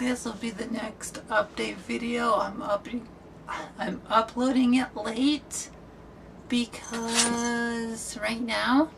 This will be the next update video. I'm uploading it late because right now,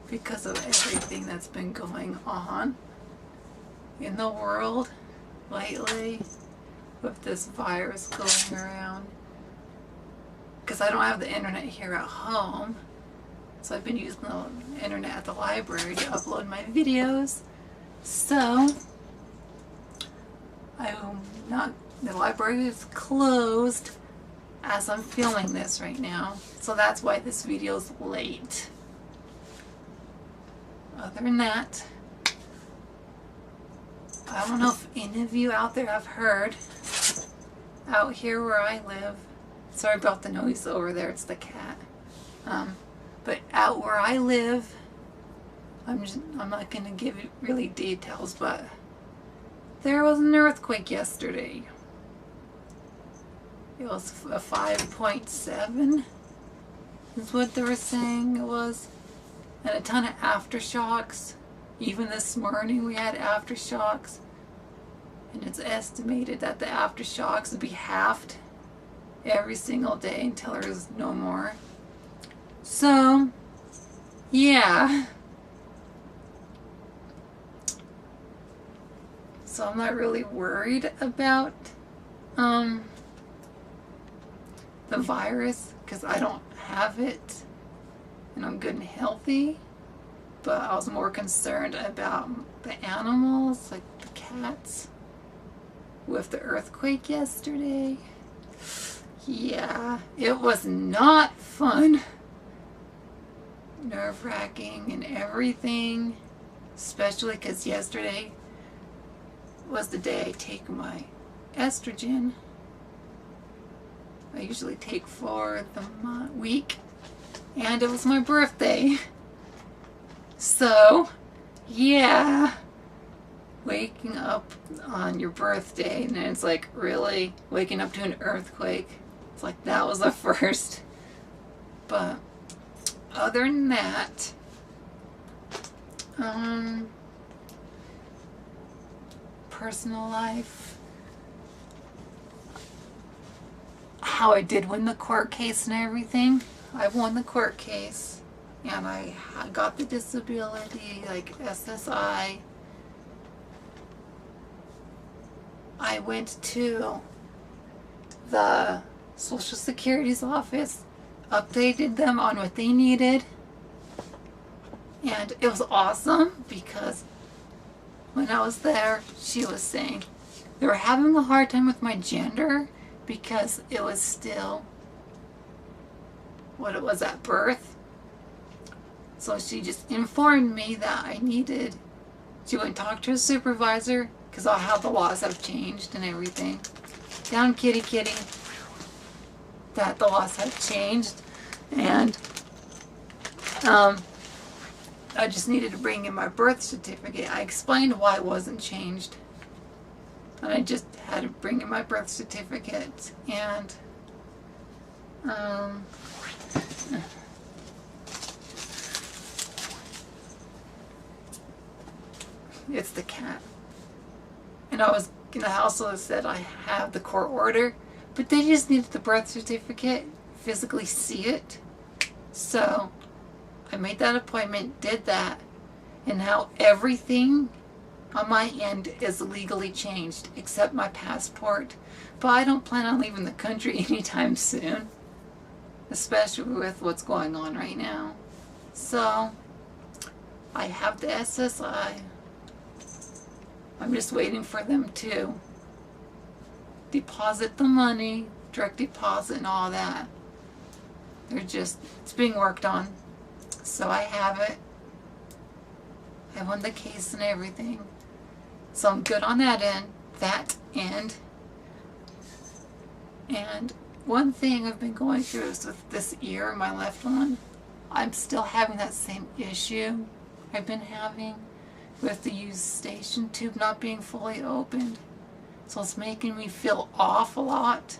because of everything that's been going on in the world lately with this virus going around, because I don't have the internet here at home, so I've been using the internet at the library to upload my videos. So the library is closed as I'm filming this right now, so that's why this video's late. Other than that, I don't know if any of you out there have heard, out here where I live, sorry about the noise over there, it's the cat, but out where I live, I'm not going to give you really details, but there was an earthquake yesterday. It was a 5.7 is what they were saying it was, and a ton of aftershocks. Even this morning we had aftershocks, and it's estimated that the aftershocks would be halved every single day until there's no more. So yeah, so I'm not really worried about the virus because I don't have it and I'm good and healthy, but I was more concerned about the animals, like the cats, with the earthquake yesterday. Yeah, it was not fun. Nerve-wracking and everything, especially because yesterday was the day I take my estrogen. I usually take for the week, and it was my birthday. So yeah, waking up on your birthday and then it's like really waking up to an earthquake, it's like that was the first. But other than that, personal life, how I did win the court case and everything. I won the court case and I got the disability, like SSI. I went to the Social Security's office, updated them on what they needed, and it was awesome because when I was there, she was saying they were having a hard time with my gender because it was still what it was at birth. So she just informed me that she went and talked to a supervisor because all how the laws have changed and everything. Down kitty kitty. That the laws have changed, and I just needed to bring in my birth certificate. I explained why it wasn't changed, and I just had to bring in my birth certificate, and it's the cat. And I also said I have the court order, but they just needed the birth certificate, physically see it. So I made that appointment, did that, and now everything on my end is legally changed except my passport. But I don't plan on leaving the country anytime soon, especially with what's going on right now. So I have the SSI. I'm just waiting for them to deposit the money, direct deposit and all that. It's being worked on. So I have it. I won the case and everything. So I'm good on that end. And one thing I've been going through is with this ear, my left one, I'm still having that same issue I've been having with the eustachian tube not being fully opened. So it's making me feel off a lot.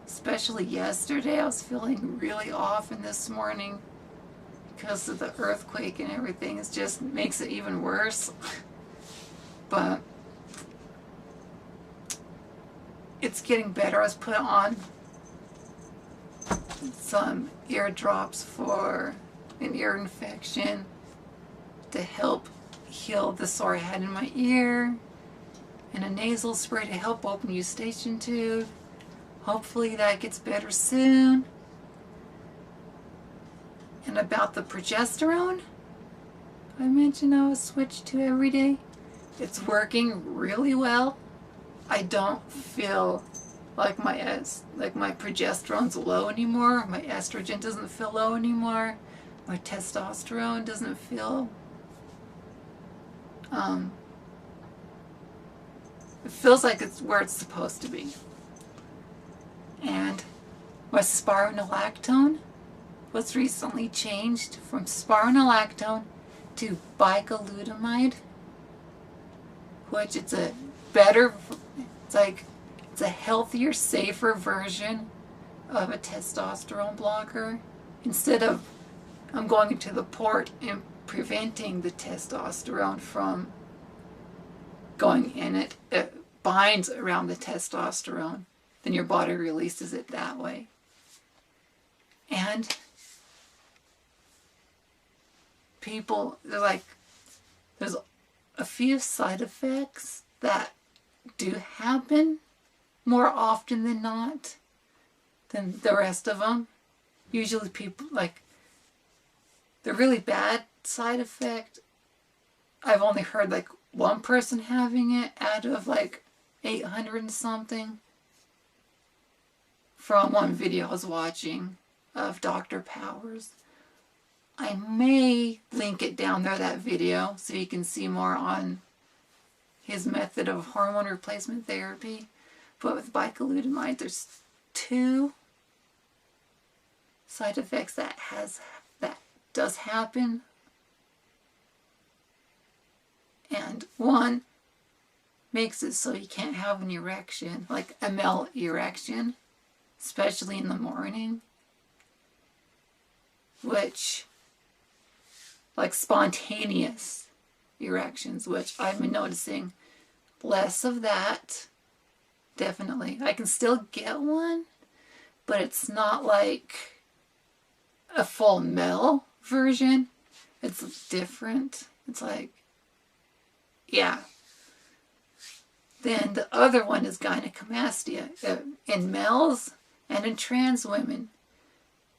Especially yesterday, I was feeling really off, and this morning, because of the earthquake and everything, it just makes it even worse. But it's getting better. I was put on some ear drops for an ear infection to help heal the sore I had in my ear, and a nasal spray to help open the eustachian tube. Hopefully that gets better soon. And about the progesterone, I mentioned I was switched to every day. It's working really well. I don't feel like my progesterone's low anymore. My estrogen doesn't feel low anymore. My testosterone doesn't feel it feels like it's where it's supposed to be. And my spironolactone was recently changed from spironolactone to bicalutamide, which it's a better, it's a healthier, safer version of a testosterone blocker. Instead of going into the port and preventing the testosterone from going in it, it binds around the testosterone. Then your body releases it that way. And people, there's a few side effects that do happen more often than not than the rest of them. Usually people, the really bad side effect, I've only heard one person having it out of 800 and something from one video I was watching of Dr. Powers. I may link it down there, that video, so you can see more on his method of hormone replacement therapy. But with bicalutamide, there's 2 side effects that does happen. And one makes it so you can't have an erection, like a male erection, especially in the morning, which, spontaneous erections, which I've been noticing less of that, definitely. I can still get one, but it's not like a full male version. It's different. It's yeah. Then the other one is gynecomastia in males and in trans women.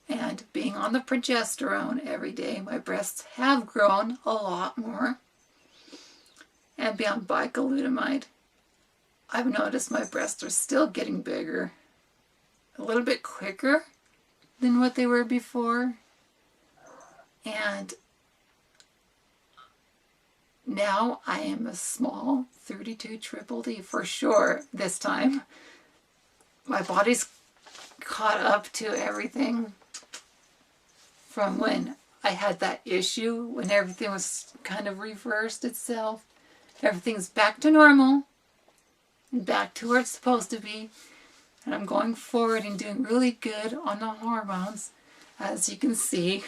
And being on the progesterone every day, my breasts have grown a lot more. And being on bicalutamide, I've noticed my breasts are still getting bigger, a little bit quicker than what they were before. And now I am a small 32 triple D for sure this time. My body's caught up to everything from when I had that issue, when everything was kind of reversed itself. Everything's back to normal and back to where it's supposed to be. And I'm going forward and doing really good on the hormones, as you can see.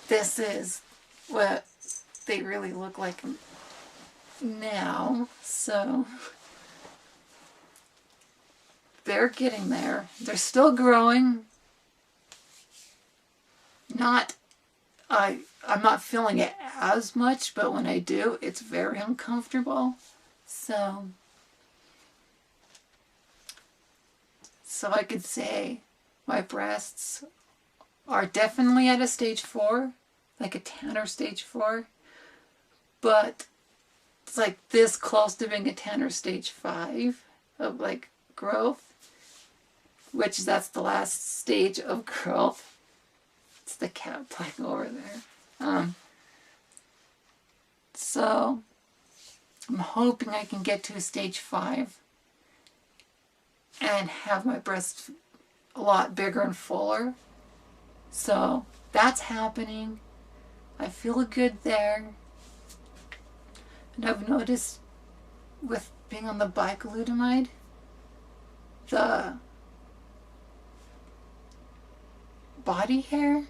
This is what they really look like now. So they're getting there. They're still growing. I'm not feeling it as much, but when I do, it's very uncomfortable. So I could say my breasts are definitely at a stage 4, like a Tanner stage 4, but it's this close to being a Tanner stage 5 of growth, which that's the last stage of growth. It's the cat playing over there. So I'm hoping I can get to a stage 5 and have my breasts a lot bigger and fuller. So that's happening. I feel good there. And I've noticed with being on the bicalutamide, the body hair,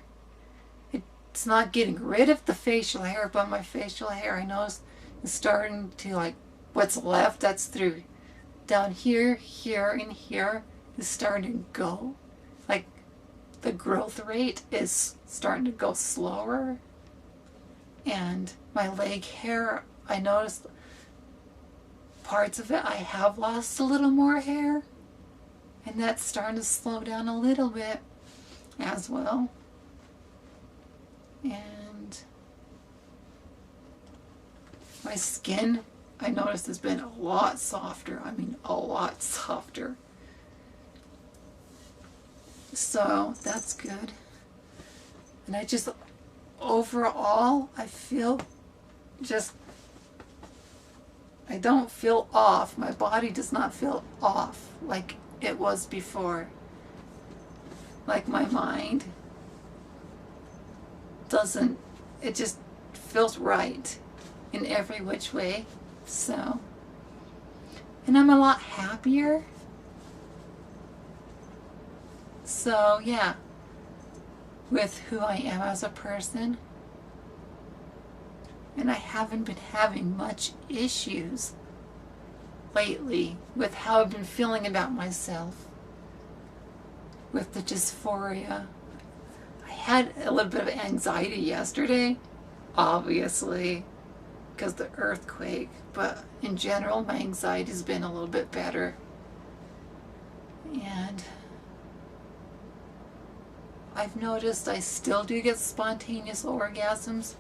it's not getting rid of the facial hair, but my facial hair, I noticed, is starting to what's left that's through down here, here, and here is starting to go. Like the growth rate is starting to go slower. And my leg hair, I noticed parts of it I have lost a little more hair. And that's starting to slow down a little bit as well. And my skin, I noticed, has been a lot softer. I mean, a lot softer. So that's good. And I just, overall, I feel just, I don't feel off. My body does not feel off like it was before. Like my mind doesn't, it just feels right in every which way. So, and I'm a lot happier. So yeah, with who I am as a person. And I haven't been having much issues lately with how I've been feeling about myself. With the dysphoria. I had a little bit of anxiety yesterday, obviously, because of the earthquake. But in general, my anxiety has been a little bit better. And I've noticed I still do get spontaneous orgasms.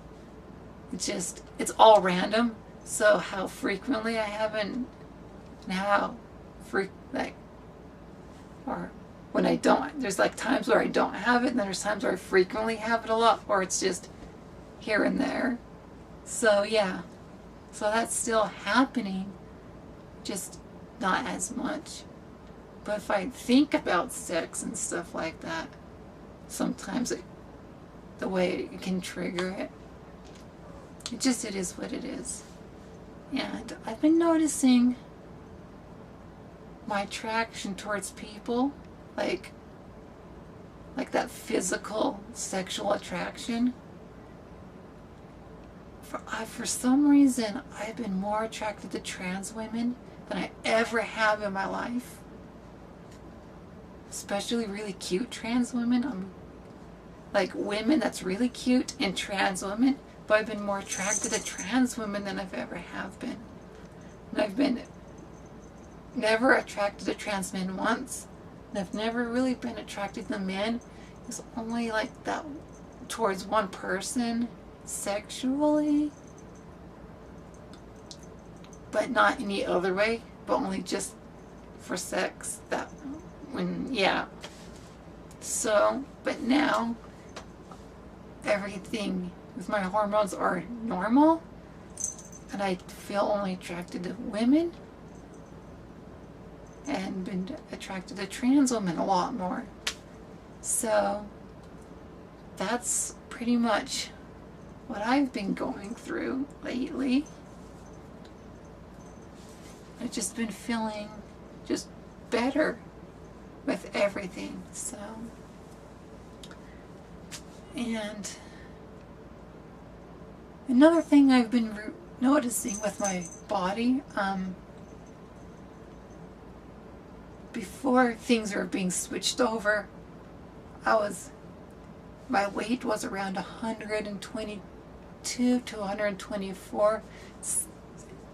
It's all random. So how frequently I haven't, now, or when I don't, there's like times where I don't have it, and then there's times where I frequently have it a lot, or it's just here and there. So yeah, so that's still happening, just not as much. But if I think about sex and stuff like that, sometimes the way it can trigger it, it is what it is. And I've been noticing my attraction towards people, like that physical sexual attraction. For some reason, I've been more attracted to trans women than I ever have in my life. Especially really cute trans women. Like women that's really cute and trans women. But I've been more attracted to trans women than I've ever have been. And I've been never attracted to trans men once. And I've never really been attracted to men. It's only like that towards one person sexually. But not any other way. But only just for sex. Yeah. So, but now everything with my hormones are normal, and I feel only attracted to women, and been attracted to trans women a lot more. So that's pretty much what I've been going through lately. I've just been feeling just better with everything. So, and another thing I've been noticing with my body, before things were being switched over, my weight was around 122 to 124.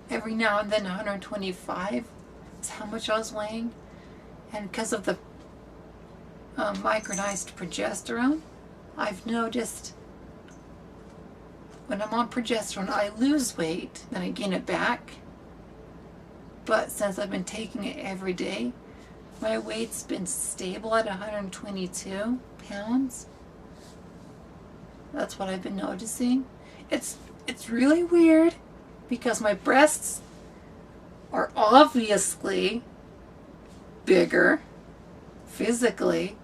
Every now and then 125 is how much I was weighing. And because of the micronized progesterone, I've noticed when I'm on progesterone, I lose weight, then I gain it back. But since I've been taking it every day, my weight's been stable at 122 pounds. That's what I've been noticing. It's really weird because my breasts are obviously bigger physically.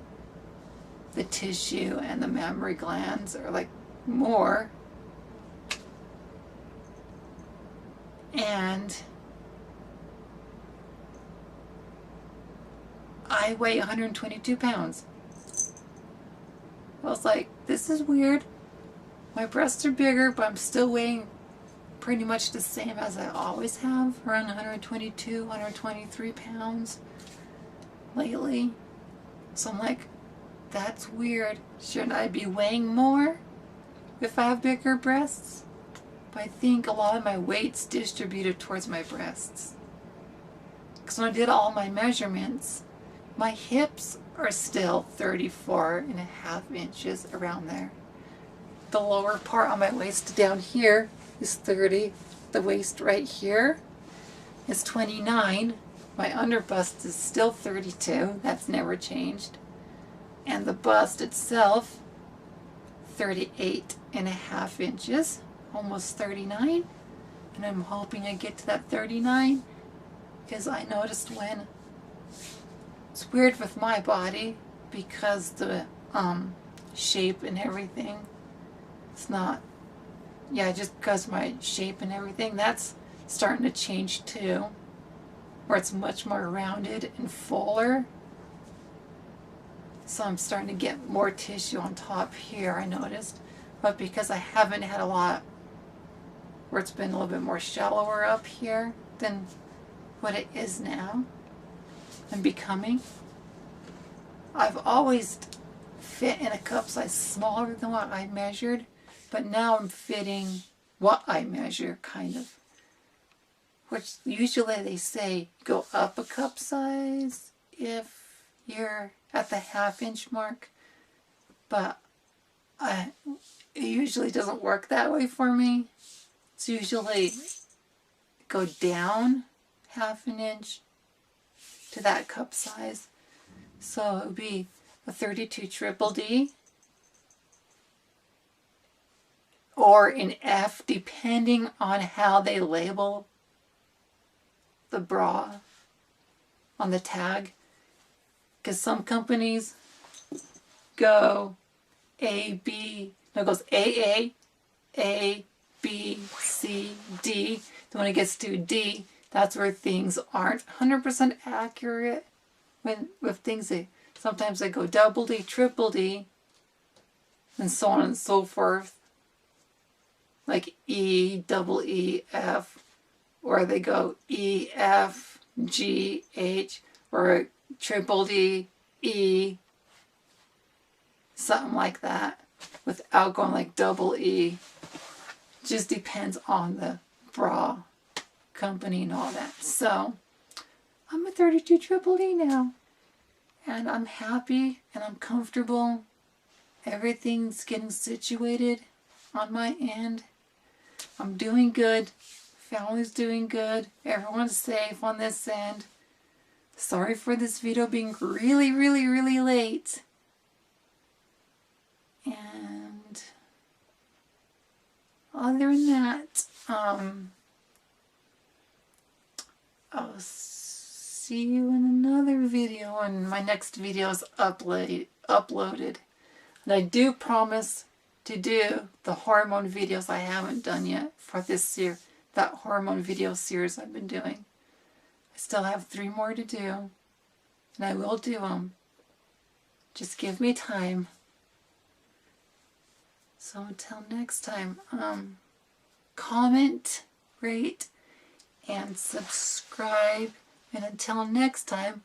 The tissue and the mammary glands are like more. And I weigh 122 pounds. I was like, this is weird. My breasts are bigger, but I'm still weighing pretty much the same as I always have, around 122, 123 pounds lately. So I'm like, that's weird. Shouldn't I be weighing more if I have bigger breasts? But I think a lot of my weight's distributed towards my breasts. Because when I did all my measurements, my hips are still 34.5 inches, around there. The lower part on my waist down here is 30. The waist right here is 29. My under bust is still 32. That's never changed. And the bust itself, 38.5 inches, almost 39. And I'm hoping I get to that 39, because I noticed when it's weird with my body, because the shape and everything, it's not, yeah, just because my shape and everything, that's starting to change too, where it's much more rounded and fuller. So I'm starting to get more tissue on top here, I noticed. But because I haven't had a lot where it's been a little bit more shallower up here than what it is now and becoming, I've always fit in a cup size smaller than what I measured, but now I'm fitting what I measure, kind of. Which usually they say go up a cup size if you're at the half-inch mark, but it usually doesn't work that way for me. It's usually go down half an inch to that cup size. So it would be a 32 triple D or an F, depending on how they label the bra on the tag. Because some companies go A, B, no, it goes AA, A, B, C, D. Then when it gets to D, that's where things aren't 100% accurate. When with things, sometimes they go double D, triple D, and so on and so forth. Like E, double E, F, or they go E, F, G, H, or triple D, E, something like that, without going like double E. Just depends on the bra company and all that. So I'm a 32 triple D now, and I'm happy and I'm comfortable. Everything's getting situated on my end. I'm doing good. Family's doing good. Everyone's safe on this end. Sorry for this video being really, really, really late. And other than that, I'll see you in another video, and my next video is uploaded. And I do promise to do the hormone videos I haven't done yet for this year. That hormone video series I've been doing. I still have 3 more to do, and I will do them. Just give me time. So until next time, comment, rate, and subscribe. And until next time,